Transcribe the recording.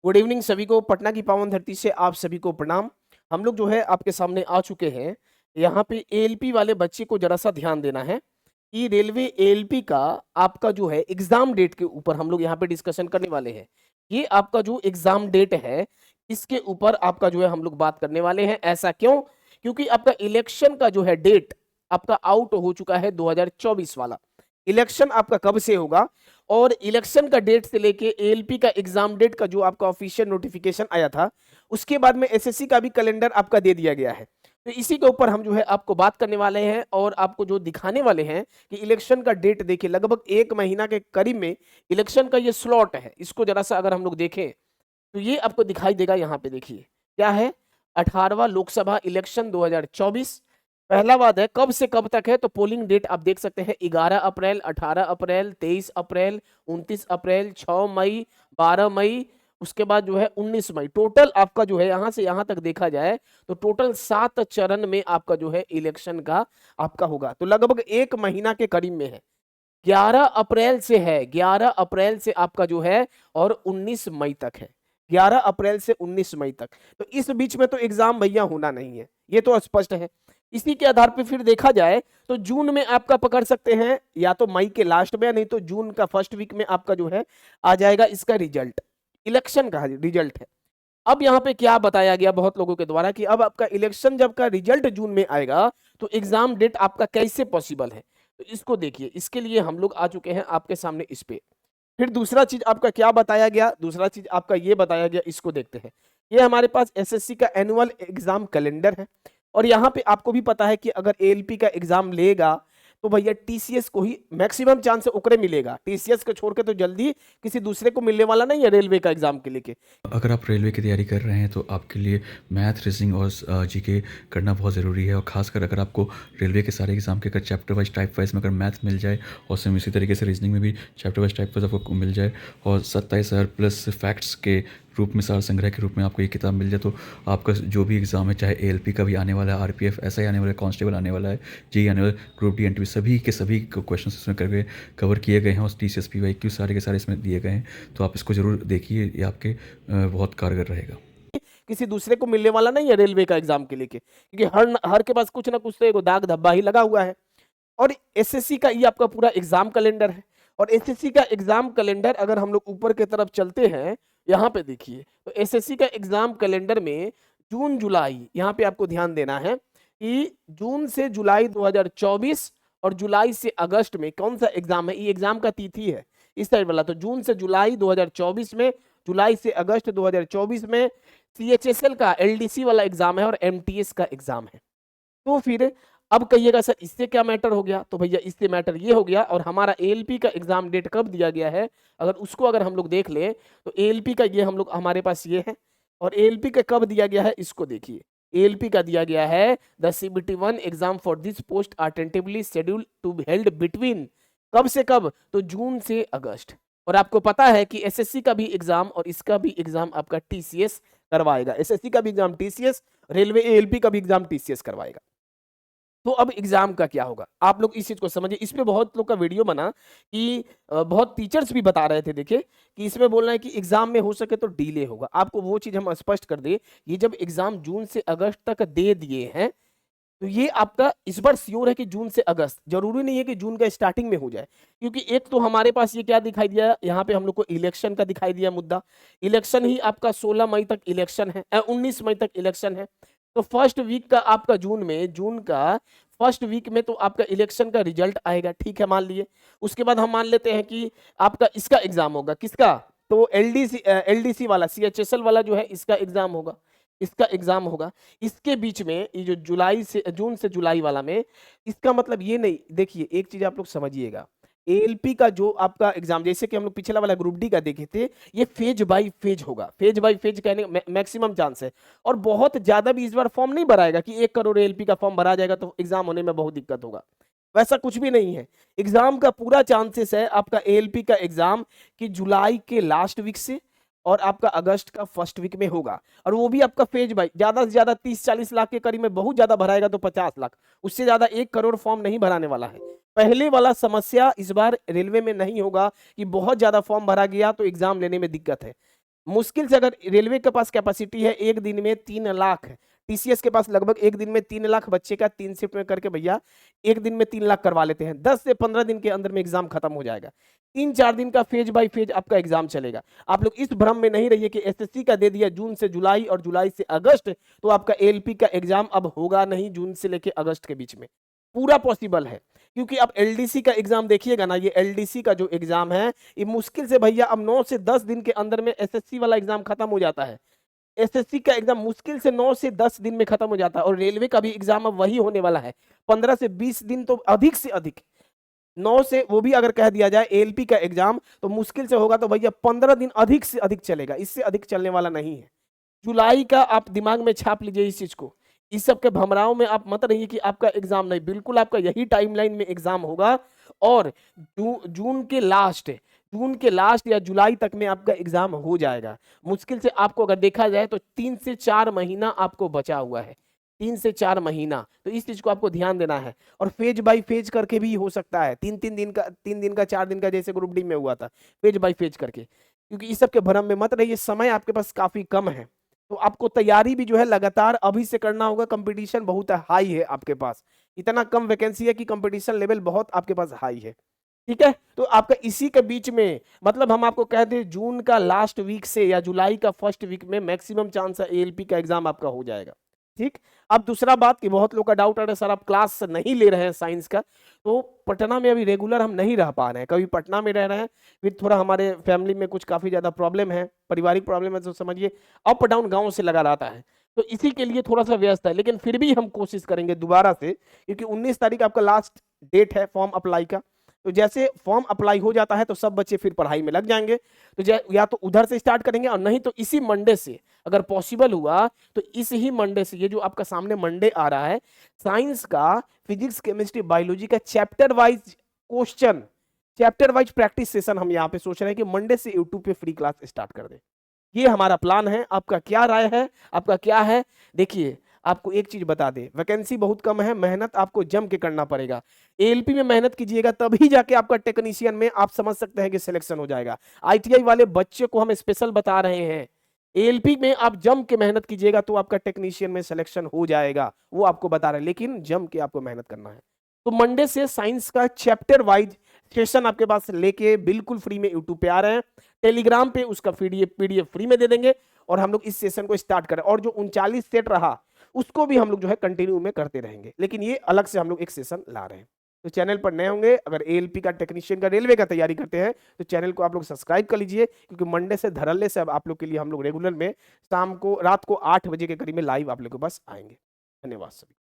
Good evening सभी को। पटना की पावन धरती से आप सभी को प्रणाम। हम लोग जो है आपके सामने आ चुके हैं। यहाँ पे एएलपी वाले बच्चे को जरा सा ध्यान देना है कि रेलवे एएलपी का आपका जो है एग्जाम डेट के ऊपर हम लोग यहाँ पे डिस्कशन करने वाले हैं। ये आपका जो एग्जाम डेट है इसके ऊपर आपका जो है हम लोग बात करने वाले हैं। ऐसा क्यों? क्योंकि आपका इलेक्शन का जो है डेट आपका आउट हो चुका है 2024 वाला। इलेक्शन आपका कब से होगा और इलेक्शन का डेट से लेके एएलपी का एग्जाम डेट का जो आपका ऑफिशियल नोटिफिकेशन आया था उसके बाद में एसएससी का भी कैलेंडर आपका दे दिया गया है। तो इसी के ऊपर हम जो है आपको बात करने वाले हैं और आपको जो दिखाने वाले हैं कि इलेक्शन का डेट देखिए लगभग 1 महीना के करीब में इलेक्शन का ये स्लॉट है। इसको जरा सा अगर हम लोग देखें तो ये आपको दिखाई देगा। यहाँ पे देखिए क्या है, 18वां लोकसभा इलेक्शन 2024। पहला वाद है कब से कब तक है, तो पोलिंग डेट आप देख सकते हैं 11 अप्रैल, 18 अप्रैल, 23 अप्रैल, 29 अप्रैल, 6 मई, 12 मई, उसके बाद जो है 19 मई। टोटल आपका जो है यहां से यहां तक देखा जाए तो टोटल 7 चरण में आपका जो है इलेक्शन का आपका होगा। तो लगभग 1 महीना के करीब में है। 11 अप्रैल से है, 11 अप्रैल से आपका जो है और 19 मई तक है। 11 अप्रैल से 19 मई तक। तो इस बीच में तो एग्जाम भैया होना नहीं है, ये तो स्पष्ट है। इसी के आधार पे फिर देखा जाए तो जून में आपका पकड़ सकते हैं या तो मई के लास्ट में, नहीं तो जून का फर्स्ट वीक में आपका जो है आ जाएगा इसका रिजल्ट। इलेक्शन का रिजल्ट है। अब यहाँ पे क्या बताया गया बहुत लोगों के द्वारा कि अब आपका इलेक्शन जब का रिजल्ट जून में आएगा तो एग्जाम डेट आपका कैसे पॉसिबल है। तो इसको देखिए, इसके लिए हम लोग आ चुके हैं आपके सामने इस पे। फिर दूसरा चीज आपका क्या बताया गया, दूसरा चीज आपका ये बताया गया, इसको देखते हैं। ये हमारे पास एसएससी का एनुअल एग्जाम कैलेंडर है और यहाँ पे आपको भी पता है कि अगर एएलपी का एग्जाम लेगा तो भैया टीसीएस को ही मैक्सिमम चांस ओकरे मिलेगा। टीसीएस को छोड़ के तो जल्दी किसी दूसरे को मिलने वाला नहीं है रेलवे का एग्जाम के लेके। अगर आप रेलवे की तैयारी कर रहे हैं तो आपके लिए मैथ, रीजनिंग और जीके करना बहुत ज़रूरी है। और ख़ासकर अगर आपको रेलवे के सारे एग्जाम के अगर चैप्टर वाइज टाइप वाइज में अगर मैथ मिल जाए और सेम इसी तरीके से रीजनिंग में भी चैप्टर वाइज टाइप वाइज आपको मिल जाए और 27 प्लस फैक्ट्स के रूप में, सार संग्रह के रूप में आपको ये किताब मिल जाए तो आपका जो भी एग्ज़ाम है, चाहे एएलपी का भी आने वाला है, आरपीएफ ऐसा ही आने वाला है, कांस्टेबल आने वाला है, जेईई आने वाला है, ग्रुप डी एनटीपी, सभी के सभी क्वेश्चन इसमें करके कवर किए गए हैं और टीसीएसपीवाईक्यू सारे के सारे इसमें दिए गए हैं। तो आप इसको ज़रूर देखिए, ये आपके बहुत कारगर रहेगा। किसी दूसरे को मिलने वाला नहीं है रेलवे का एग्जाम के लेके, क्योंकि हर हर के पास कुछ ना कुछ तो एगो दाग धब्बा ही लगा हुआ है। और एसएससी का ये आपका पूरा एग्जाम कैलेंडर है। और एसएससी का एग्जाम कैलेंडर अगर हम लोग ऊपर की तरफ चलते हैं, यहाँ पे देखिए तो एसएससी का एग्जाम कैलेंडर में जून जुलाई, यहाँ पे आपको ध्यान देना है कि जून से जुलाई 2024 और जुलाई से अगस्त में कौन सा एग्जाम है। ये एग्जाम का तिथि है इस साइड वाला। तो जून से जुलाई 2024 में, जुलाई से अगस्त 2024 में सीएचएसएल का एलडीसी वाला एग्जाम है और एमटीएस का एग्जाम है। तो फिर अब कहिएगा सर इससे क्या मैटर हो गया, तो भैया इससे मैटर ये हो गया। और हमारा एएलपी का एग्जाम डेट कब दिया गया है, अगर उसको अगर हम लोग देख लें तो एएलपी का ये हम लोग हमारे पास ये है। और एएलपी का कब दिया गया है इसको देखिए। एएलपी का दिया गया है the CBT1 exam for this post are tentatively scheduled to be held between, कब से कब, तो जून से अगस्त। और आपको पता है कि एसएससी का भी एग्जाम और इसका भी एग्जाम आपका टीसीएस करवाएगा। एसएससी का भी एग्जाम टीसीएस, रेलवे एएलपी का भी एग्जाम टीसीएस करवाएगा। तो अब एग्जाम का क्या होगा, आप लोग इस चीज को समझिए। इस पे बहुत लोग का वीडियो बना कि बहुत टीचर्स भी बता रहे थे, देखिए कि इसमें बोल रहे हैं कि एग्जाम में हो सके तो डिले होगा। आपको वो चीज हम स्पष्ट कर दे, ये जब एग्जाम जून से अगस्त तक दे दिए हैं तो ये आपका इस बार श्योर है कि जून से अगस्त, जरूरी नहीं है कि जून का स्टार्टिंग में हो जाए। क्योंकि एक तो हमारे पास ये क्या दिखाई दिया, यहाँ पे हम लोग को इलेक्शन का दिखाई दिया मुद्दा। इलेक्शन ही आपका 16 मई तक इलेक्शन है, 19 मई तक इलेक्शन है। तो फर्स्ट वीक का आपका जून में, जून का फर्स्ट वीक में तो आपका इलेक्शन का रिजल्ट आएगा, ठीक है मान लिए। उसके बाद हम मान लेते हैं कि आपका इसका एग्जाम होगा, किसका, तो एलडीसी वाला, सीएचएसएल वाला जो है इसका एग्जाम होगा, इसका एग्जाम होगा। इसके बीच में ये जो जुलाई से, जून से जुलाई वाला में, इसका मतलब ये नहीं, देखिए एक चीज आप लोग समझिएगा। एएलपी का जो आपका एग्जाम, जैसे कि हम लोग पिछला वाला ग्रुप डी का देखे थे, ये फेज बाय फेज होगा। फेज बाय फेज कहने मैक्सिमम चांस है। और बहुत ज्यादा भी इस बार फॉर्म नहीं भराएगा कि 1 करोड़ एएलपी का फॉर्म भरा जाएगा तो एग्जाम होने में बहुत दिक्कत होगा, वैसा कुछ भी नहीं है। एग्जाम का पूरा चांसेस है आपका एएलपी का एग्जाम कि जुलाई के लास्ट वीक से और आपका अगस्त का फर्स्ट वीक में होगा। और वो भी आपका फेज बाई, ज्यादा से ज्यादा 30-40 लाख के करीब में, बहुत ज्यादा भराएगा तो 50 लाख, उससे ज्यादा 1 करोड़ फॉर्म नहीं भराने वाला है। पहले वाला समस्या इस बार रेलवे में नहीं होगा कि बहुत ज्यादा फॉर्म भरा गया तो एग्जाम लेने में दिक्कत है। मुश्किल से अगर रेलवे के पास कैपेसिटी है एक दिन में 3 लाख, टीसीएस के पास लगभग एक दिन में 3 लाख बच्चे का 3 शिफ्ट में करके भैया एक दिन में 3 लाख करवा लेते हैं। 10 से 15 दिन के अंदर में एग्जाम खत्म हो जाएगा। 3-4 दिन का फेज बाय फेज आपका एग्जाम चलेगा। आप लोग इस भ्रम में नहीं रहिए कि एसएससी का दे दिया जून से जुलाई और जुलाई से अगस्त, तो आपका एएलपी का एग्जाम अब होगा नहीं जून से लेके अगस्त के बीच में। पूरा पॉसिबल है, क्योंकि आप एलडीसी का एग्जाम देखिएगा ना, ये एलडीसी का जो एग्जाम है ये मुश्किल से भैया अब 9 से 10 दिन के अंदर में एसएससी वाला एग्जाम खत्म हो जाता है। एसएससी का एग्जाम मुश्किल से 9 से 10 दिन में खत्म हो जाता है, और रेलवे का भी एग्जाम अब वही होने वाला है। 15 से 20 दिन तो अधिक से अधिक, 9 से, वो भी अगर कह दिया जाए एएलपी का एग्जाम तो मुश्किल से होगा तो भैया 15 दिन अधिक से अधिक चलेगा, इससे अधिक चलने वाला नहीं है। जुलाई का आप दिमाग में छाप लीजिए इस चीज को। इस सब के भमराव में आप मत रहिए कि आपका एग्जाम नहीं, बिल्कुल आपका यही टाइमलाइन में एग्जाम होगा, और जून के लास्ट या जुलाई तक में आपका एग्जाम हो जाएगा। मुश्किल से आपको अगर देखा जाए तो 3 से 4 महीना आपको बचा हुआ है, 3 से 4 महीना, तो इस चीज को आपको ध्यान देना है। और फेज बाय फेज करके भी हो सकता है, 3 दिन का 4 दिन का, जैसे ग्रुप डी में हुआ था, फेज बाय फेज करके। क्योंकि इस सब के भ्रम में मत रहिए, समय आपके पास काफी कम है, तो आपको तैयारी भी जो है लगातार अभी से करना होगा। कंपटीशन बहुत हाई है आपके पास, इतना कम वैकेंसी है कि कंपटीशन लेवल बहुत आपके पास हाई है। ठीक है, तो आपका इसी के बीच में, मतलब हम आपको कह दें जून का लास्ट वीक से या जुलाई का फर्स्ट वीक में मैक्सिमम चांस है एएलपी का एग्जाम आपका हो जाएगा। ठीक, अब दूसरा बात कि बहुत लोग का डाउट आ रहा है सर आप क्लास नहीं ले रहे हैं साइंस का, तो पटना में अभी रेगुलर हम नहीं रह पा रहे हैं, कभी पटना में रह रहे हैं, फिर थोड़ा हमारे फैमिली में कुछ काफी ज्यादा प्रॉब्लम है, पारिवारिक प्रॉब्लम है, तो समझिए अप डाउन गाँव से लगा रहता है, तो इसी के लिए थोड़ा सा व्यस्त है। लेकिन फिर भी हम कोशिश करेंगे दोबारा से, क्योंकि 19 तारीख आपका लास्ट डेट है फॉर्म अप्लाई का। तो जैसे फॉर्म अप्लाई हो जाता है तो सब बच्चे फिर पढ़ाई में लग जाएंगे, तो या तो उधर से स्टार्ट करेंगे, और नहीं तो इसी मंडे से अगर पॉसिबल हुआ तो इस ही मंडे से, ये जो आपका सामने मंडे आ रहा है, साइंस का फिजिक्स केमिस्ट्री बायोलॉजी का chapter wise question, chapter wise practice session हम यहाँ पे सोच रहे हैं कि मंडे से यूट्यूब पे फ्री क्लास स्टार्ट कर दें। ये हमारा प्लान है। आपका क्या राय है, आपका क्या है? देखिए आपको एक चीज बता दे, वैकेंसी बहुत कम है, मेहनत आपको जम के करना पड़ेगा। एएलपी में मेहनत कीजिएगा तभी जाके आपका टेक्नीशियन में आप समझ सकते हैं कि सिलेक्शन हो जाएगा। आईटीआई वाले बच्चे को हम स्पेशल बता रहे हैं, एएलपी में आप जम के मेहनत कीजिएगा तो आपका टेक्नीशियन में सिलेक्शन हो जाएगा, वो आपको बता रहे हैं, लेकिन जम के आपको मेहनत करना है। तो मंडे से साइंस का चैप्टर वाइज सेशन आपके पास लेके बिल्कुल फ्री में यूट्यूब पे आ रहे हैं, टेलीग्राम पे उसका पीडीएफ फ्री में दे देंगे, और हम लोग इस सेशन को स्टार्ट करें। और जो 39 सेट रहा उसको भी हम लोग जो है कंटिन्यू में करते रहेंगे, लेकिन ये अलग से हम लोग एक सेशन ला रहे हैं। तो चैनल पर नए होंगे, अगर एएलपी का टेक्नीशियन का रेलवे का तैयारी करते हैं तो चैनल को आप लोग सब्सक्राइब कर लीजिए, क्योंकि मंडे से धड़ल्ले से अब आप लोग के लिए हम लोग रेगुलर में शाम को रात को 8 बजे के करीब में लाइव आप लोग के पास आएंगे। धन्यवाद सभी।